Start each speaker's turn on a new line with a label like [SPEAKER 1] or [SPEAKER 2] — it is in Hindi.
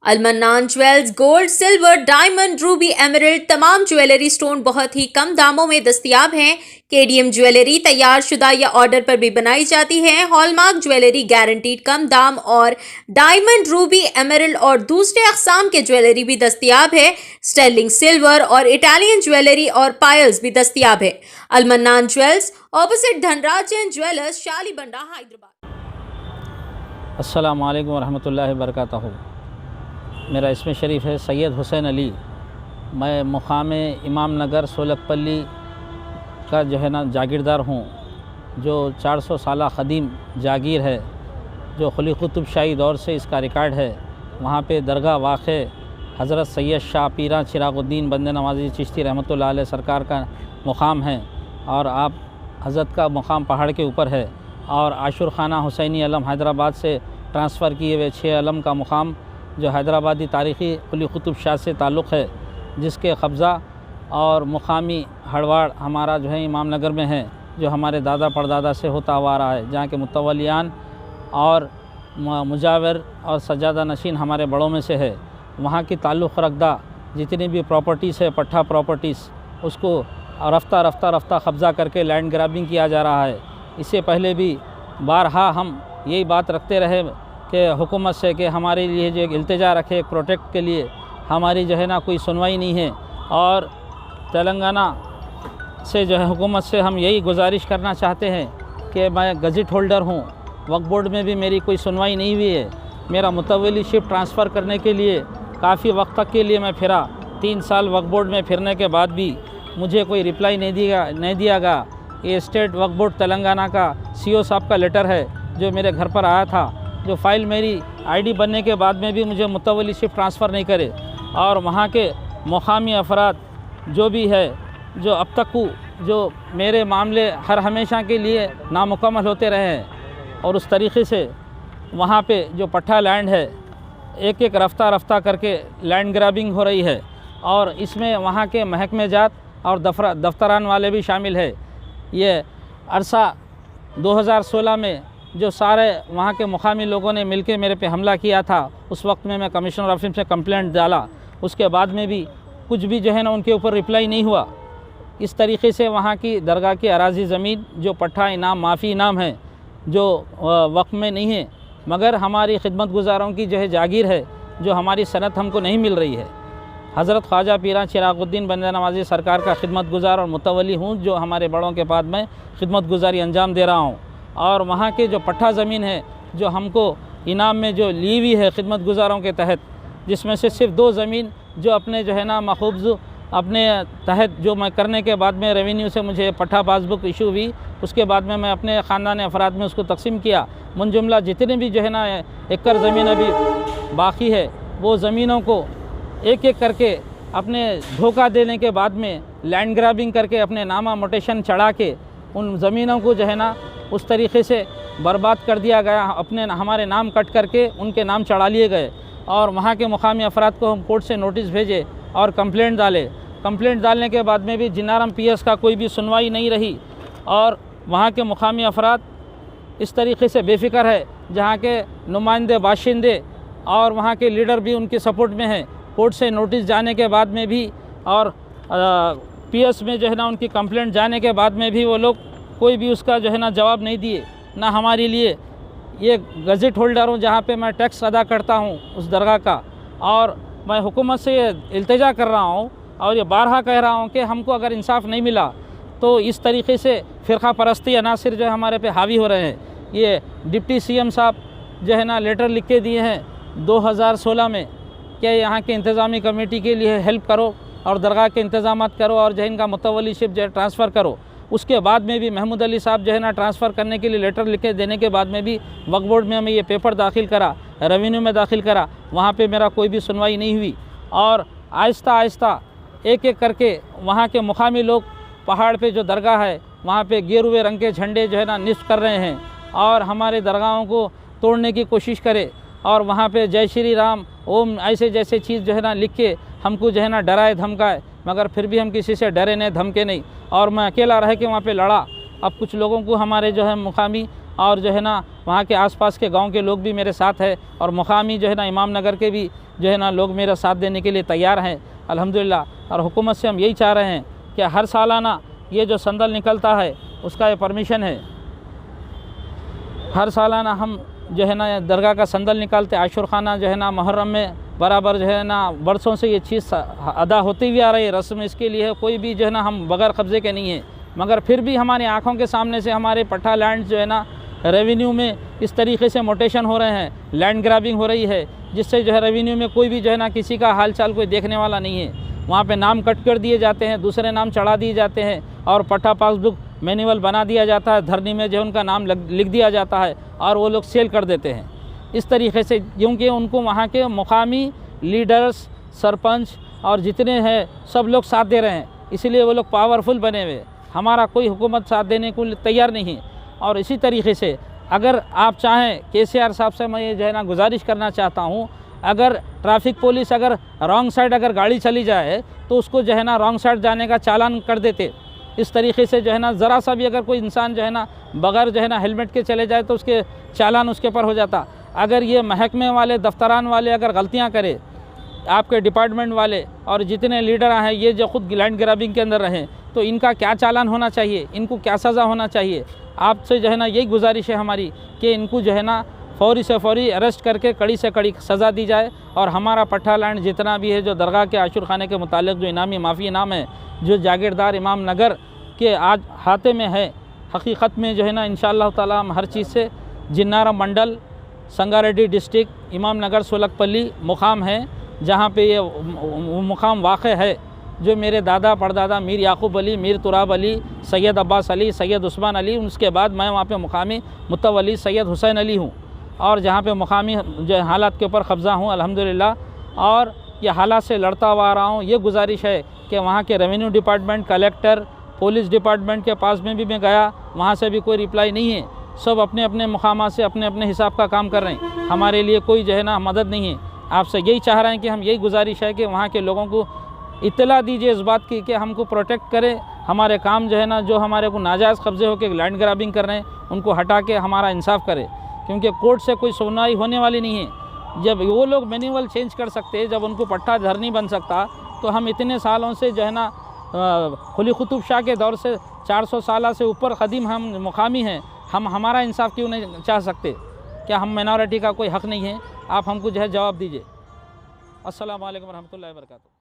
[SPEAKER 1] अलमन्नान jewels gold, silver, diamond, ruby, emerald तमाम ज्वेलरी स्टोन बहुत ही कम दामों में दस्तयाब हैं। केडीएम ज्वेलरी तैयार शुदा या ऑर्डर पर भी बनाई जाती है। हॉलमार्क ज्वेलरी गारंटीड कम दाम और डायमंड, रूबी, एमरल्ड और दूसरे अकसाम के ज्वेलरी भी दस्तयाब है। स्टर्लिंग सिल्वर और इटालियन ज्वेलरी और पायल्स भी दस्तयाब है। Almannan jewels, opposite Dhanraj Jain jewellers, Shalibanda, Hyderabad.
[SPEAKER 2] अस्सलामु अलैकुम वरहमतुल्लाहि वबरकातुहू। मेरा इसमें शरीफ है सैयद हुसैन अली। मैं मुकाम इमाम नगर सोलकपल्ली का जो है ना जागीरदार हूँ, जो 400 साल क़दीम जागीर है, जो खली कुतुब शाही दौर से इसका रिकॉर्ड है। वहाँ पे दरगाह वाक़ हज़रत सैयद शाह पीरा चिरागुद्दीन बंदे नवाज़ी चिश्ती रहमतुल्लाह अलैह सरकार का मुकाम है। और आप हज़रत का मुकाम पहाड़ के ऊपर है। और आशुर खाना हुसैनी अलम हैदराबाद से ट्रांसफ़र किए हुए 6 अलम का मुकाम जो हैदराबादी तारीख़ी कुली कुतुब शाह से ताल्लुक़ है, जिसके कब्ज़ा और मुकामी हड़वाड़ हमारा जो है इमाम नगर में है, जो हमारे दादा परदादा से होता हुआ आ रहा है। जहाँ के मुतवलियान और मुजावर और सज्जादा नशीन हमारे बड़ों में से है। वहाँ की ताल्लुक़ रखदा जितनी भी प्रॉपर्टीज़ है, पट्टा प्रॉपर्टीज़, उसको रफ्ता कब्ज़ा करके लैंड ग्रैबिंग किया जा रहा है। इससे पहले भी बारहा हम यही बात रखते रहे कि हुकूमत से कि हमारे लिए जो इल्तिजा रखे प्रोटेक्ट के लिए, हमारी जो है ना कोई सुनवाई नहीं है। और तेलंगाना से जो है हुकूमत से हम यही गुजारिश करना चाहते हैं कि मैं गज़ट होल्डर हूँ, वक्फ बोर्ड में भी मेरी कोई सुनवाई नहीं हुई है। मेरा मुतवलीशिप ट्रांसफ़र करने के लिए काफ़ी वक्त तक के लिए मैं फिरा। 3 साल वक्फ बोर्ड में फिरने के बाद भी मुझे कोई रिप्लाई नहीं दिया गया। ये स्टेट वक्फ बोर्ड तेलंगाना का सीओ साहब का लेटर है जो मेरे घर पर आया था, जो फ़ाइल मेरी आईडी बनने के बाद में भी मुझे मुतवलीशिप ट्रांसफ़र नहीं करे। और वहाँ के मुकामी अफराद जो भी है, जो अब तक जो मेरे मामले हर हमेशा के लिए नामुकम्मल होते रहे हैं। और उस तरीक़े से वहाँ पे जो पट्टा लैंड है, एक एक रफ्ता करके लैंड ग्रैबिंग हो रही है। और इसमें वहाँ के महकमे जात और दफ्तरान वाले भी शामिल है। ये अरसा 2016 में जो सारे वहाँ के मुकामी लोगों ने मिलके मेरे पे हमला किया था, उस वक्त में मैं कमिश्नर ऑफिस में कंप्लेंट डाला। उसके बाद में भी कुछ भी जो है ना उनके ऊपर रिप्लाई नहीं हुआ। इस तरीके से वहाँ की दरगाह की अराज़ी ज़मीन जो पट्टा इनाम माफ़ी इनाम है, जो वक़्फ़ में नहीं है, मगर हमारी खिदमत गुज़ारों की जो है जागीर है, जो हमारी सनत हमको नहीं मिल रही है। हज़रत ख्वाजा पीरा चिरागुद्दीन बंदे नवाज़ी सरकार का खिदमत गुज़ार और मुतवली हूँ, जो हमारे बड़ों के बाद में खिदमत गुज़ारी अंजाम दे रहा हूँ। और वहाँ के जो पट्टा ज़मीन है, जो हमको इनाम में जो ली हुई है खिदमत गुज़ारों के तहत, जिसमें से सिर्फ 2 ज़मीन जो अपने जो है ना मखूब्ज़ अपने तहत जो मैं करने के बाद में रेवेन्यू से मुझे पट्टा पासबुक इशू हुई, उसके बाद में मैं अपने ख़ानदान अफराद में उसको तकसीम किया। मुनजुमला जितने भी जो है ना एकड़ ज़मीन अभी बाकी है, वो ज़मीनों को एक एक करके अपने धोखा देने के बाद में लैंड ग्रैबिंग करके अपने नामा मोटेशन चढ़ा के उन ज़मीनों को जो है ना उस तरीक़े से बर्बाद कर दिया गया। अपने हमारे नाम कट करके उनके नाम चढ़ा लिए गए। और वहाँ के मुकामी अफराद को हम कोर्ट से नोटिस भेजे और कंप्लेंट डाले। कंप्लेंट डालने के बाद में भी जिनारम पीएस का कोई भी सुनवाई नहीं रही। और वहाँ के मुकामी अफराद इस तरीक़े से बेफ़िक्र है, जहाँ के नुमाइंदे बाशिंदे और वहाँ के लीडर भी उनके सपोर्ट में हैं। कोर्ट से नोटिस जाने के बाद में भी और पीएस में जो है ना उनकी कंप्लेंट जाने के बाद में भी वो लोग कोई भी उसका जो है ना जवाब नहीं दिए। ना हमारे लिए ये गज़ट होल्डर हूँ, जहाँ पे मैं टैक्स अदा करता हूँ उस दरगाह का, और मैं हुकूमत से इल्तिजा कर रहा हूँ और ये बारहा कह रहा हूँ कि हमको अगर इंसाफ नहीं मिला तो इस तरीके से फ़िरक़ा परस्ती अनासिर जो है हमारे पे हावी हो रहे हैं। ये डिप्टी सीएम साहब जो है ना लेटर लिख के दिए हैं 2016 में कि यहाँ के इंतज़ामी कमेटी के लिए हेल्प करो और दरगाह के इंतज़ामात करो और जो है इनका मुतवलीशिप जो है ट्रांसफ़र करो। उसके बाद में भी महमूद अली साहब जो है ना ट्रांसफ़र करने के लिए लेटर लिख के देने के बाद में भी वक्फ बोर्ड में हमें ये पेपर दाखिल करा, रेवेन्यू में दाखिल करा, वहाँ पे मेरा कोई भी सुनवाई नहीं हुई। और आहिस्ता एक एक करके वहाँ के मुकामी लोग पहाड़ पे जो दरगाह है, वहाँ पे गेरुए रंग के झंडे जो है ना निस्फ कर रहे हैं और हमारे दरगाहों को तोड़ने की कोशिश करे। और वहाँ पे जय श्री राम ओम ऐसे जैसे चीज़ जो है ना लिख के हमको जो है ना डराए धमकाए, मगर फिर भी हम किसी से डरे नहीं धमके नहीं। और मैं अकेला रह के वहाँ पे लड़ा। अब कुछ लोगों को हमारे जो है मुकामी और जो है ना वहाँ के आसपास के गांव के लोग भी मेरे साथ हैं और मुकामी जो है ना इमाम नगर के भी जो है ना लोग मेरा साथ देने के लिए तैयार हैं अल्हम्दुलिल्लाह। और हुकूमत से हम यही चाह रहे हैं कि हर सालाना ये जो संदल निकलता है उसका ये परमिशन है, हर सालाना हम जो है ना दरगाह का संदल निकालते। आशुर खाना जो है ना मुहर्रम में बराबर जो है ना बरसों से ये चीज़ अदा होती हुई आ रही है, रस्म इसके लिए कोई भी जो है ना हम बगैर कब्ज़े के नहीं है। मगर फिर भी हमारी आँखों के सामने से हमारे पट्टा लैंड जो है ना रेवेन्यू में इस तरीके से मोटेशन हो रहे हैं, लैंड ग्रैबिंग हो रही है, जिससे जो है रेवेन्यू में कोई भी जो है ना किसी का हाल चाल कोई देखने वाला नहीं है। वहाँ पे नाम कट कर दिए जाते हैं, दूसरे नाम चढ़ा दिए जाते हैं और पट्टा पासबुक मैनुअल बना दिया जाता है, धरनी में जो उनका नाम लिख दिया जाता है और वो लोग सेल कर देते हैं इस तरीके से, क्योंकि उनको वहाँ के मुकामी लीडर्स, सरपंच और जितने हैं सब लोग साथ दे रहे हैं, इसलिए वो लोग पावरफुल बने हुए। हमारा कोई हुकूमत साथ देने को तैयार नहीं है। और इसी तरीके से अगर आप चाहें, KCR साहब से मैं ये जो है ना गुजारिश करना चाहता हूँ, अगर ट्रैफिक पुलिस अगर रॉन्ग साइड अगर गाड़ी चली जाए तो उसको जो है ना रॉन्ग साइड जाने का चालान कर देते। इस तरीके से जो है ना ज़रा सा भी अगर कोई इंसान जो है ना बगैर जो है ना हेलमेट के चले जाए तो उसके चालान उसके ऊपर हो जाता। अगर ये महकमे वाले, दफ्तरान वाले अगर गलतियाँ करें, आपके डिपार्टमेंट वाले और जितने लीडर हैं ये जो खुद लैंड ग्रैबिंग के अंदर रहें, तो इनका क्या चालान होना चाहिए, इनको क्या सज़ा होना चाहिए। आपसे जो है ना यही गुजारिश है हमारी कि इनको जो है ना फ़ौरी से फ़ौरी अरेस्ट करके कड़ी से कड़ी सज़ा दी जाए और हमारा पट्टा लैंड जितना भी है जो दरगाह के आशुर खाने के मुतालिक जो इनामी माफ़ी इनाम है जो जागीरदार इमाम नगर के आज हाथे में है, हकीकत में जो है ना इंशाअल्लाह ताला हम हर चीज़ से जिन्नारा मंडल, संगारेड्डी डिस्ट्रिक्ट, इमाम नगर, सोलकपल्ली मुकाम है जहाँ पे ये मुकाम वाक़ है जो मेरे दादा परदादा मीर याकूब अली, मीर तुराब अली, सैयद अब्बास अली, सैयद उस्मान अली, उसके बाद मैं वहाँ पे मुकामी मुतवली सैयद हुसैन अली हूँ और जहाँ पे मुकामी जो हालात के ऊपर कब्ज़ा हूँ अल्हम्दुलिल्लाह। और ये हालात से लड़ता हुआ आ रहा हूँ। ये गुजारिश है कि वहाँ के revenue department, collector, police department के पास में भी मैं गया, वहाँ से भी कोई रिप्लाई नहीं है। सब अपने अपने मुकामात से अपने अपने हिसाब का काम कर रहे हैं, हमारे लिए कोई जो है ना मदद नहीं है। आपसे यही चाह रहे हैं कि हम यही गुजारिश है कि वहाँ के लोगों को इत्तला दीजिए इस बात की कि हमको प्रोटेक्ट करें, हमारे काम जो है ना जो हमारे को नाजायज़ कब्ज़े होकर लैंड ग्रैबिंग कर रहे हैं उनको हटा के हमारा इंसाफ करें, क्योंकि कोर्ट से कोई सुनवाई होने वाली नहीं है। जब वो लोग मैनुअल चेंज कर सकते हैं, जब उनको पट्टा घर नहीं बन सकता, तो हम इतने सालों से जो है ना कुली कुतुब शाह के दौर से 400 साल से ऊपर कदीम हम मुकामी हैं, हम हमारा इंसाफ क्यों नहीं चाह सकते? क्या हम मिनॉरिटी का कोई हक़ नहीं है? आप हमको जो है जवाब दीजिए। अस्सलाम वालेकुम रहमतुल्लाहि व बरकातहू।